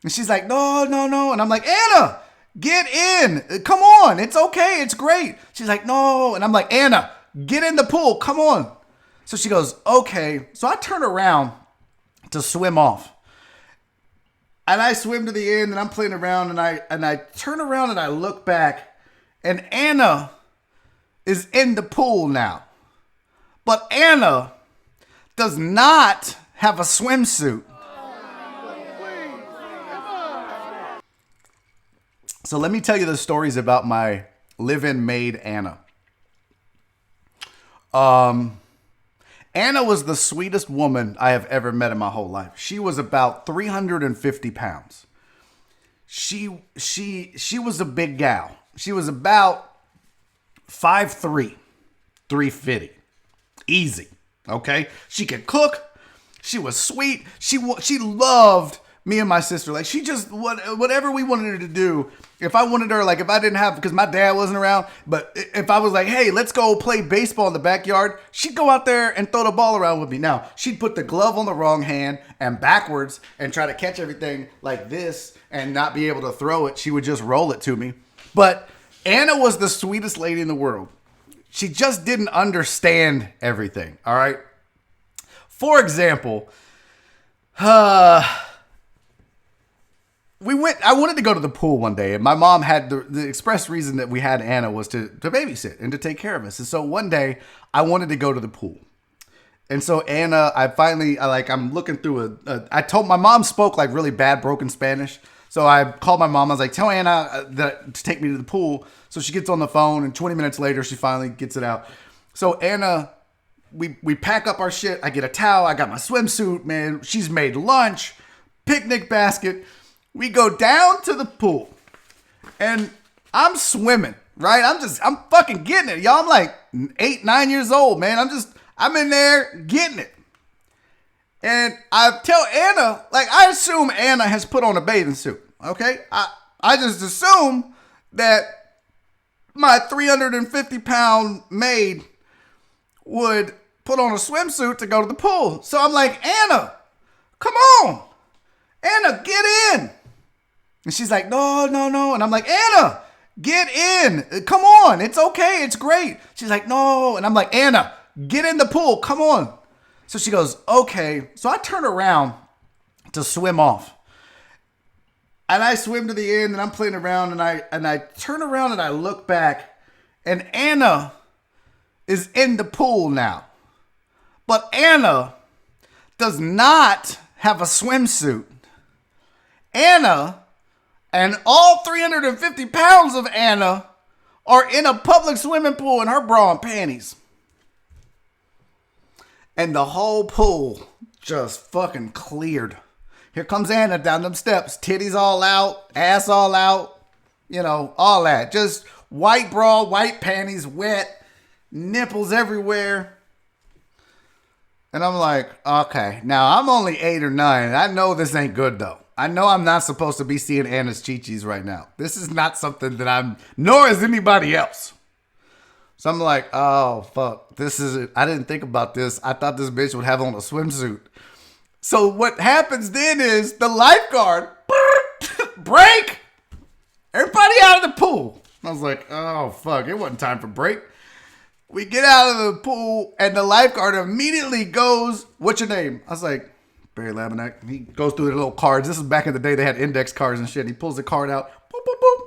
And she's like, no, no, no. And I'm like, Anna, get in. Come on. It's okay. It's great. She's like, no. And I'm like, Anna, get in the pool. Come on. So she goes, okay. So I turn around to swim off. And I swim to the end and I'm playing around and I turn around and I look back and Anna is in the pool now. But Anna does not have a swimsuit. So let me tell you the stories about my live-in maid, Anna. Anna was the sweetest woman I have ever met in my whole life. She was about 350 pounds. She was a big gal. She was about 5'3", 350. Easy, okay? She could cook. She was sweet. She loved me and my sister. Like, she just, whatever we wanted her to do, if I wanted her, like, if I didn't have, because my dad wasn't around, but if I was like, hey, let's go play baseball in the backyard, she'd go out there and throw the ball around with me. Now, she'd put the glove on the wrong hand and backwards and try to catch everything like this and not be able to throw it. She would just roll it to me. But Anna was the sweetest lady in the world. She just didn't understand everything, all right? For example, I wanted to go to the pool one day, and my mom had the express reason that we had Anna was to babysit and to take care of us. And so one day I wanted to go to the pool. And so Anna, I'm looking through I told my mom spoke like really bad broken Spanish. So I called my mom. I was like, tell Anna to take me to the pool. So she gets on the phone, and 20 minutes later, she finally gets it out. So Anna, we pack up our shit. I get a towel. I got my swimsuit, man. She's made lunch, picnic basket. We go down to the pool, and I'm swimming, right? I'm fucking getting it, y'all. I'm like 8, 9 years old, man. I'm in there getting it. And I tell Anna, like, I assume Anna has put on a bathing suit, okay? I just assume that my 350-pound maid would put on a swimsuit to go to the pool. So I'm like, Anna, come on. Anna, get in. And she's like, no, no, no. And I'm like, Anna, get in. Come on. It's okay. It's great. She's like, no. And I'm like, Anna, get in the pool. Come on. So she goes, okay. So I turn around to swim off. And I swim to the end and I'm playing around and I turn around and I look back and Anna is in the pool now. But Anna does not have a swimsuit. Anna and all 350 pounds of Anna are in a public swimming pool in her bra and panties. And the whole pool just fucking cleared. Here comes Anna down them steps. Titties all out, ass all out, all that. Just white bra, white panties, wet, nipples everywhere. And I'm like, okay, now I'm only 8 or 9. I know this ain't good though. I know I'm not supposed to be seeing Anna's chichis right now. This is not something that nor is anybody else. So I'm like, oh, fuck, this is it. I didn't think about this. I thought this bitch would have on a swimsuit. So what happens then is the lifeguard, break, everybody out of the pool. I was like, oh, fuck, it wasn't time for break. We get out of the pool and the lifeguard immediately goes, what's your name? I was like, Barry Laminack. He goes through the little cards. This is back in the day they had index cards and shit. He pulls the card out. Boop, boop, boop.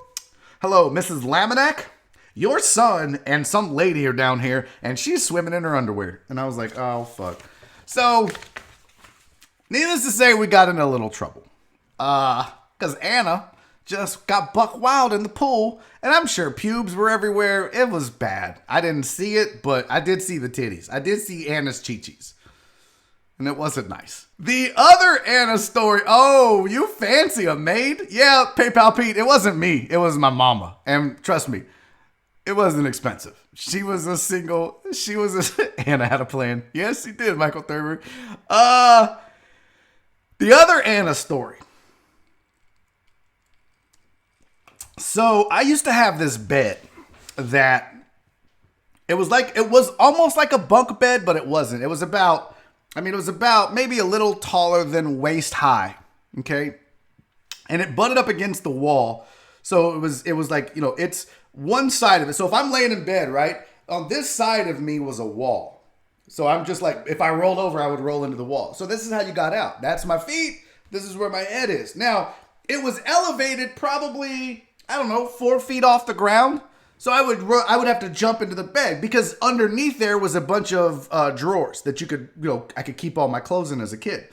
Hello, Mrs. Laminack. Your son and some lady are down here, and she's swimming in her underwear. And I was like, oh, fuck. So, needless to say, we got in a little trouble. Because Anna just got buck wild in the pool, and I'm sure pubes were everywhere. It was bad. I didn't see it, but I did see the titties. I did see Anna's chichis. And it wasn't nice. The other Anna story. Oh, you fancy a maid? Yeah, PayPal Pete. It wasn't me. It was my mama. And trust me, it wasn't expensive. She was a single. Anna had a plan. Yes, she did, Michael Thurber. The other Anna story. So I used to have this bed that it was almost like a bunk bed, but it wasn't. It was about maybe a little taller than waist high. Okay. and it butted up against the wall. So it was like, you know, it's one side of it. So if I'm laying in bed, right, on this side of me was a wall. So I'm just like, if I rolled over, I would roll into the wall. So this is how you got out. That's my feet. This is where my head is. Now, it was elevated probably, I don't know, 4 feet off the ground. So I would have to jump into the bed because underneath there was a bunch of drawers that you could, you know, I could keep all my clothes in as a kid.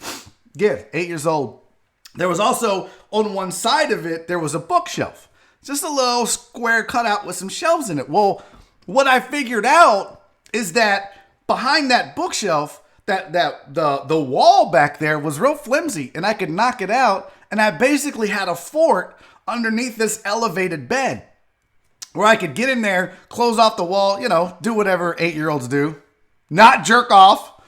8 years old. There was also, on one side of it, there was a bookshelf. Just a little square cutout with some shelves in it. Well, what I figured out is that behind that bookshelf, the wall back there was real flimsy and I could knock it out. And I basically had a fort underneath this elevated bed where I could get in there, close off the wall, you know, do whatever 8-year-olds do, not jerk off,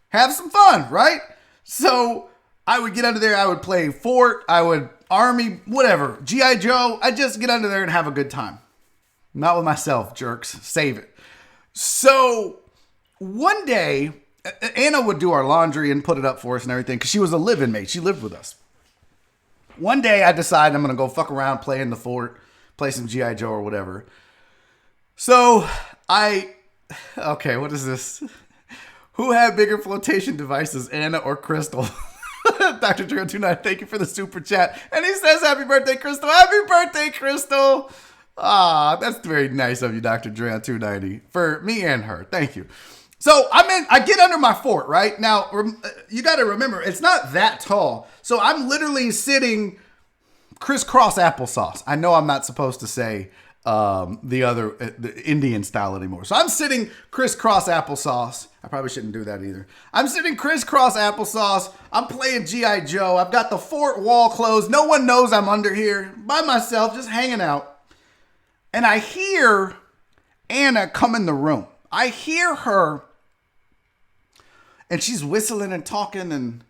have some fun, right? So I would get under there, I would play fort, I would army, whatever, G.I. Joe. I'd just get under there and have a good time. Not with myself, jerks. Save it. So one day, Anna would do our laundry and put it up for us and everything because she was a live-in maid. She lived with us. One day I decided I'm going to go fuck around, play in the fort, play some G.I. Joe or whatever. So okay, what is this? Who had bigger flotation devices, Anna or Crystal? Dr. Drew 29, thank you for the super chat. And he says, happy birthday, Crystal. Happy birthday, Crystal. Ah, that's very nice of you, Dr. Drew 290. For me and her. Thank you. So I get under my fort, right? Now, you got to remember, it's not that tall. So I'm literally sitting crisscross applesauce. I know I'm not supposed to say the Indian style anymore. So I'm sitting crisscross applesauce. I probably shouldn't do that either. I'm sitting crisscross applesauce. I'm playing G.I. Joe. I've got the fort wall closed. No one knows I'm under here by myself, just hanging out. And I hear Anna come in the room. I hear her, and she's whistling and talking, and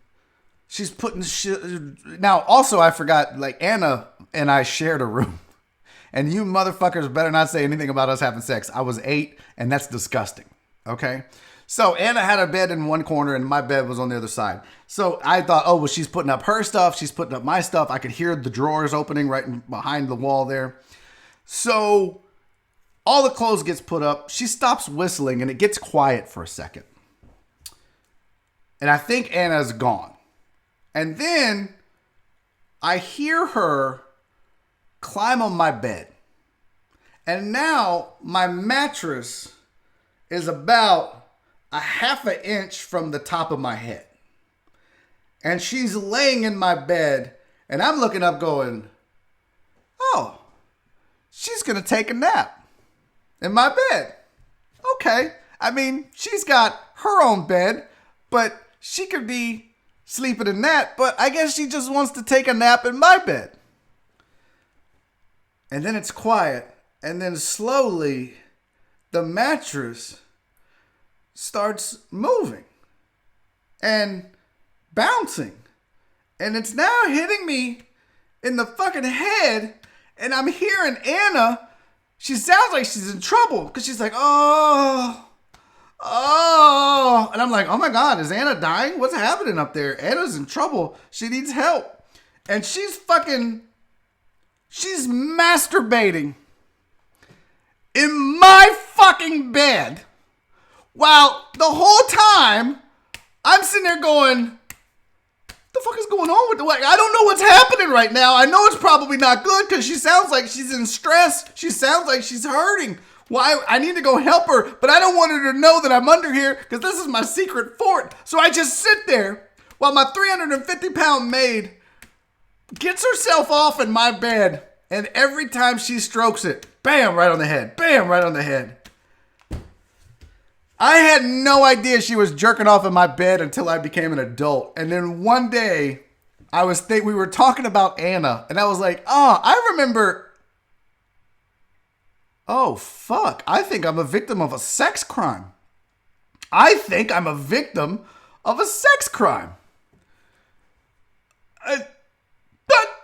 she's putting shit. Now, also, I forgot, like, Anna and I shared a room. And you motherfuckers better not say anything about us having sex. I was 8, and that's disgusting. Okay? So Anna had a bed in one corner, and my bed was on the other side. So I thought, oh, well, she's putting up her stuff. She's putting up my stuff. I could hear the drawers opening right behind the wall there. So all the clothes gets put up. She stops whistling, and it gets quiet for a second. And I think Anna's gone. And then I hear her climb on my bed. And now my mattress is about a half an inch from the top of my head. And she's laying in my bed, and I'm looking up going, oh, she's going to take a nap in my bed. Okay. I mean, she's got her own bed, but she could be sleeping in that, but I guess she just wants to take a nap in my bed. And then it's quiet, and then slowly the mattress starts moving and bouncing. And it's now hitting me in the fucking head, and I'm hearing Anna. She sounds like she's in trouble because she's like, oh. And I'm like, oh my God, is Anna dying? What's happening up there? Anna's in trouble. She needs help. And she's masturbating in my fucking bed. While the whole time I'm sitting there going, the fuck is going on with the I don't know what's happening right now. I know it's probably not good because she sounds like she's in stress. She sounds like she's hurting. Well, I need to go help her, but I don't want her to know that I'm under here because this is my secret fort. So I just sit there while my 350-pound maid gets herself off in my bed, and every time she strokes it, bam, right on the head. Bam, right on the head. I had no idea she was jerking off in my bed until I became an adult. And then one day, we were talking about Anna, and I was like, oh, I remember. Oh, fuck. I think I'm a victim of a sex crime. What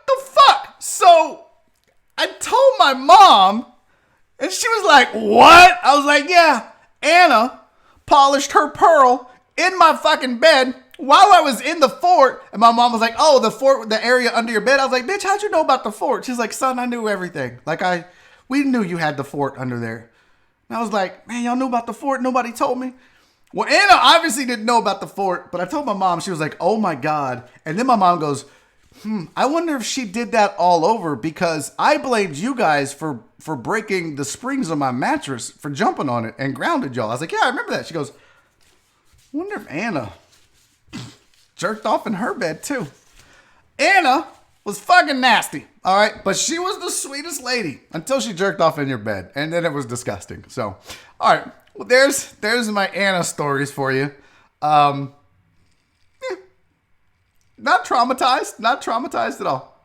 the fuck? So I told my mom, and she was like, what? I was like, yeah, Anna polished her pearl in my fucking bed while I was in the fort, and my mom was like, "Oh, the fort, the area under your bed." I was like, "Bitch, how'd you know about the fort?" She's like, "Son, I knew everything. Like we knew you had the fort under there." And I was like, "Man, y'all knew about the fort? Nobody told me." Well, Anna obviously didn't know about the fort, but I told my mom. She was like, "Oh my God!" And then my mom goes, I wonder if she did that all over because I blamed you guys for breaking the springs on my mattress for jumping on it and grounded y'all." I was like, "Yeah, I remember that." She goes, "I wonder if Anna jerked off in her bed too." Anna was fucking nasty, all right? But she was the sweetest lady until she jerked off in your bed, and then it was disgusting. So, all right, well, there's my Anna stories for you. Not traumatized at all.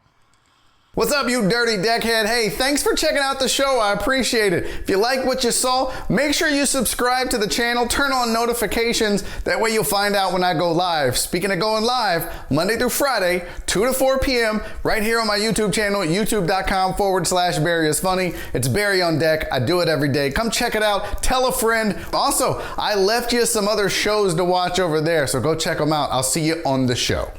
What's up, you dirty deckhead? Hey, thanks for checking out the show. I appreciate it. If you like what you saw, make sure you subscribe to the channel, turn on notifications. That way you'll find out when I go live. Speaking of going live, Monday through Friday, 2 to 4 p.m., right here on my YouTube channel, youtube.com/barryisfunny. It's Barry on deck. I do it every day. Come check it out. Tell a friend. Also, I left you some other shows to watch over there, so go check them out. I'll see you on the show.